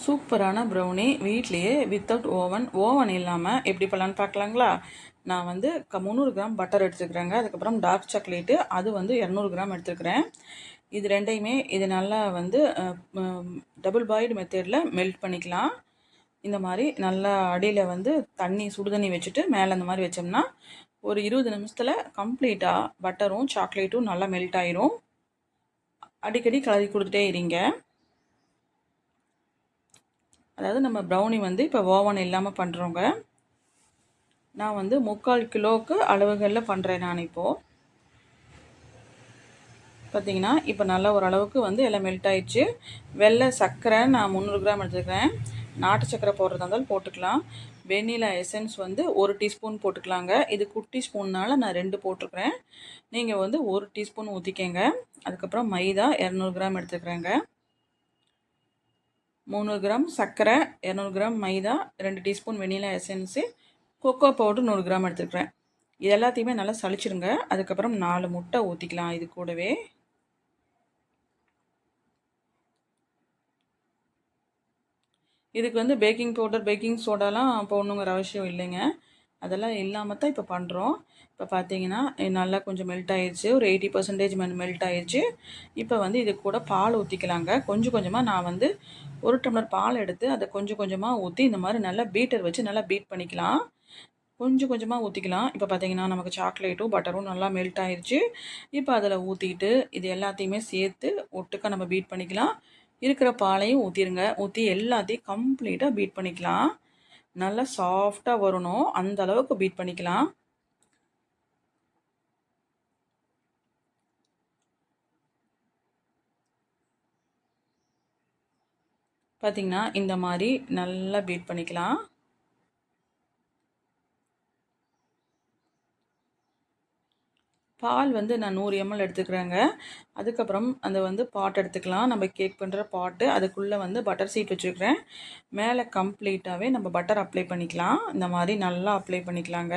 சூப்பரான ப்ரௌனி வீட்லேயே without oven இல்லாமல் எப்படி பண்ணலான்னு பார்க்கலாங்களா? நான் வந்து 300 கிராம் பட்டர் எடுத்துக்கிறேங்க. அதுக்கப்புறம் டார்க் சாக்லேட்டு அது வந்து 200 கிராம் எடுத்துக்கிறேன். இது ரெண்டையுமே இது நல்லா வந்து டபுள் பாயில்டு மெத்தடில் மெல்ட் பண்ணிக்கலாம். இந்த மாதிரி நல்லா அடியில் வந்து சுடு தண்ணி வச்சுட்டு மேலே இந்த மாதிரி வச்சோம்னா ஒரு 20 நிமிஷத்தில் கம்ப்ளீட்டாக பட்டரும் சாக்லேட்டும் நல்லா மெல்ட் ஆயிரும். அடிக்கடி கலரி கொடுத்துட்டே இருங்க. அதாவது நம்ம ப்ரௌனி வந்து இப்போ ஓவன் இல்லாமல் பண்ணுறோங்க. நான் வந்து 3/4 கிலோவுக்கு அளவுகளில் பண்ணுறேன். நான் இப்போது பார்த்தீங்கன்னா இப்போ நல்லா ஓரளவுக்கு வந்து எல்லாம் மெல்ட் ஆயிடுச்சு. வெள்ளை சர்க்கரை நான் 300 கிராம் எடுத்துக்கிறேன். நாட்டு சர்க்கரை போடுறதா இருந்தாலும் போட்டுக்கலாம். வெண்ணிலா எசன்ஸ் வந்து 1 டீஸ்பூன் போட்டுக்கலாங்க. இது குட்டி ஸ்பூன்னால் நான் 2 போட்டிருக்கிறேன். நீங்கள் வந்து 1 டீஸ்பூன் ஊற்றிக்கங்க. அதுக்கப்புறம் மைதா 200 கிராம் எடுத்துக்கிறேங்க. 300 கிராம் சர்க்கரை, 200 கிராம் மைதா, 2 teaspoon vanilla essence, cocoa powder 100 gram எடுத்துக்கிறேன். இது எல்லாத்தையுமே நல்லா சளிச்சிருங்க. அதுக்கப்புறம் 4 முட்டை ஊற்றிக்கலாம் இது கூடவே. இதுக்கு வந்து பேக்கிங் பவுடர், பேக்கிங் சோடாலாம் போடணுங்கிற அவசியம் இல்லைங்க. அதெல்லாம் இல்லாமல் தான் இப்போ பண்ணுறோம். இப்போ பார்த்தீங்கன்னா நல்லா கொஞ்சம் மெல்ட் ஆயிடுச்சு. ஒரு 80% மெல்ட் ஆயிடுச்சு. இப்போ வந்து இது கூட பால் ஊற்றிக்கலாங்க. கொஞ்சம் கொஞ்சமாக நான் வந்து 1 டம்ளர் பால் எடுத்து அதை கொஞ்சம் கொஞ்சமாக ஊற்றி இந்த மாதிரி நல்லா பீட்டர் வச்சு நல்லா பீட் பண்ணிக்கலாம். கொஞ்சம் கொஞ்சமாக ஊற்றிக்கலாம். இப்போ பார்த்தீங்கன்னா நமக்கு சாக்லேட்டும் பட்டரும் நல்லா மெல்ட் ஆயிடுச்சு. இப்போ அதில் ஊற்றிட்டு இது எல்லாத்தையுமே சேர்த்து ஒட்டுக்காக நம்ம பீட் பண்ணிக்கலாம். இருக்கிற பாலையும் ஊற்றிடுங்க. ஊற்றி எல்லாத்தையும் கம்ப்ளீட்டாக பீட் பண்ணிக்கலாம். நல்லா சாஃப்டாக வரணும், அந்த அளவுக்கு பீட் பண்ணிக்கலாம். பார்த்திங்கன்னா இந்த மாதிரி நல்லா பீட் பண்ணிக்கலாம். பால் வந்து நான் 100 ml எடுத்துக்கிறேங்க. அதுக்கப்புறம் அந்த வந்து பாட் எடுத்துக்கலாம். நம்ம கேக் பண்ணுற பாட்டு, அதுக்குள்ளே வந்து பட்டர் சீட் வச்சுருக்கிறேன். மேலே கம்ப்ளீட்டாகவே நம்ம பட்டர் அப்ளை பண்ணிக்கலாம். இந்த மாதிரி நல்லா அப்ளை பண்ணிக்கலாங்க.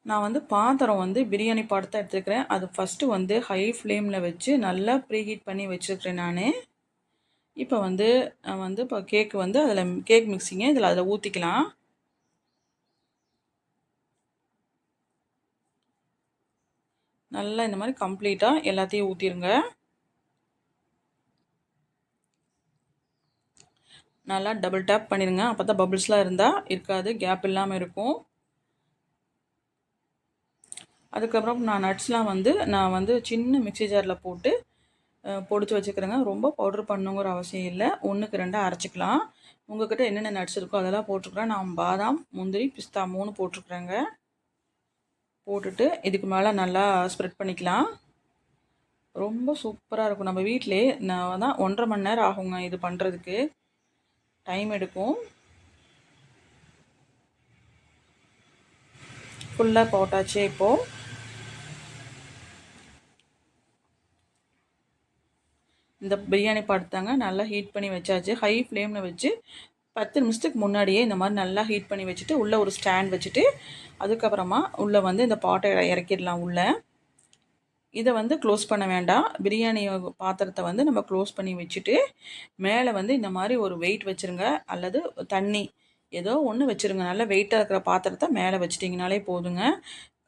நான் வந்து பாத்திரம் வந்து பிரியாணி பாட்டு தான் எடுத்துக்கிறேன். அது ஃபஸ்ட்டு வந்து ஹை ஃப்ளேமில் வச்சு நல்லா ப்ரீஹீட் பண்ணி வச்சுருக்கிறேன் நான். இப்போ வந்து இப்போ கேக்கு வந்து அதில் கேக் மிக்ஸிங்க அதில் ஊற்றிக்கலாம். நல்லா இந்த மாதிரி கம்ப்ளீட்டாக எல்லாத்தையும் ஊற்றிடுங்க. நல்லா டபுள் டேப் பண்ணிடுங்க. அப்போ தான் பபிள்ஸ்லாம் இருந்தால் இருக்காது, கேப் இல்லாமல் இருக்கும். அதுக்கப்புறம் நான் நட்ஸ்லாம் வந்து நான் வந்து சின்ன மிக்ஸி ஜாரில் போட்டு பொடிச்சு வச்சுக்கிறேங்க. ரொம்ப பவுட்ரு பண்ணுங்கிற அவசியம் இல்லை. 1க்கு 2 அரைச்சிக்கலாம். உங்கள்கிட்ட என்னென்ன நட்ஸ் இருக்கோ அதெல்லாம் போட்டுருக்குறேன். நான் பாதாம், முந்திரி, பிஸ்தா 3 போட்டிருக்குறேங்க. போட்டுட்டு இதுக்கு மேலே நல்லா ஸ்ப்ரெட் பண்ணிக்கலாம். ரொம்ப சூப்பராக இருக்கும். நம்ம வீட்டிலே நான் தான் 1.5 மணி நேரம் ஆகுங்க இது பண்ணுறதுக்கு, டைம் எடுக்கும். ஃபுல்லாக போட்டாச்சு. இப்போது இந்த பிரியாணி பாட்டு நல்லா ஹீட் பண்ணி வச்சாச்சு. ஹை ஃப்ளேமில் வச்சு 10 நிமிஷத்துக்கு முன்னாடியே இந்த மாதிரி நல்லா ஹீட் பண்ணி வச்சுட்டு உள்ளே ஒரு ஸ்டாண்ட் வச்சுட்டு அதுக்கப்புறமா உள்ளே வந்து இந்த பாட்டை இறக்கிடலாம். உள்ளே இதை வந்து க்ளோஸ் பண்ண வேண்டாம். பிரியாணி பாத்திரத்தை வந்து நம்ம க்ளோஸ் பண்ணி வச்சுட்டு மேலே வந்து இந்த மாதிரி ஒரு வெயிட் வச்சுருங்க, அல்லது தண்ணி ஏதோ ஒன்று வச்சுருங்க. நல்லா வெயிட்டாக இருக்கிற பாத்திரத்தை மேலே வச்சிட்டிங்கனாலே போதுங்க.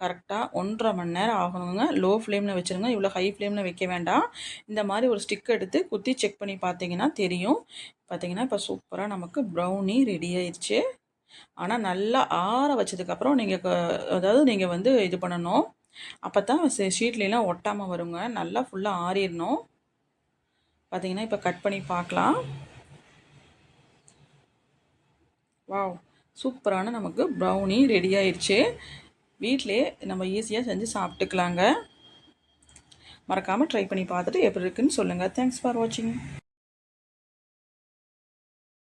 கரெக்டாக 1.5 மணி நேரம் ஆகணுங்க. லோ ஃப்ளேமில் வச்சுருங்க, இவ்வளோ ஹை ஃப்ளேமில் வைக்க வேண்டாம். இந்த மாதிரி ஒரு ஸ்டிக் எடுத்து குத்தி செக் பண்ணி பார்த்தீங்கன்னா தெரியும். பார்த்தீங்கன்னா இப்போ சூப்பராக நமக்கு ப்ரௌனி ரெடி ஆயிடுச்சு. ஆனால் நல்லா ஆற வச்சதுக்கப்புறம் அதாவது நீங்கள் வந்து இது பண்ணணும். அப்போ தான் ஷீட்லாம் ஒட்டாமல் வருங்க. நல்லா ஃபுல்லாக ஆறிடணும். பார்த்தீங்கன்னா இப்போ கட் பண்ணி பார்க்கலாம். வாவ், சூப்பரான நமக்கு ப்ரௌனி ரெடி ஆயிடுச்சு. வீட்டிலே நம்ம ஈஸியாக செஞ்சு சாப்பிட்டுக்கலாங்க. மறக்காமல் ட்ரை பண்ணி பார்த்துட்டு எப்படி இருக்குன்னு சொல்லுங்கள். தேங்க்ஸ் ஃபார் வாட்சிங்.